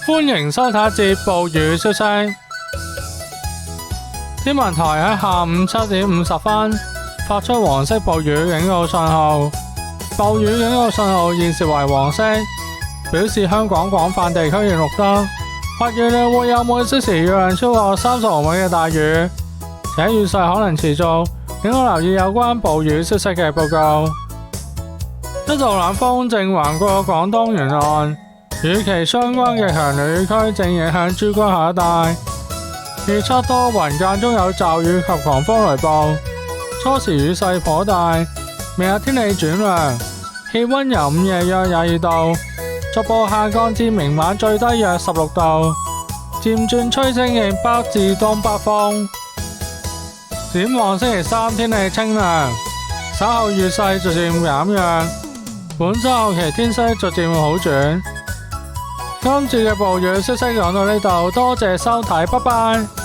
歡迎收睇一節暴雨消息。天文台喺下午7:50發出黃色暴雨警告信號，暴雨警告信號現時為黃色，表示香港廣泛地區已錄得或預料會有每小時雨量超過30毫米嘅大雨，且雨勢可能持續，請我留意有關暴雨消息嘅報告。一道冷鋒正橫過廣東沿岸，與其相關嘅強烈雨區正影響珠江口一帶，預測多雲間中有驟雨及狂風雷暴，初時雨勢頗大。明日天氣轉涼，氣溫由午夜約22度，逐步下降至明晚最低約16度，漸轉吹清勁北至東北風。展望星期三天氣清涼，稍後雨勢逐漸減弱，本周後期天色逐漸會好轉。今次嘅暴雨消息講到呢度，多謝收睇，拜拜。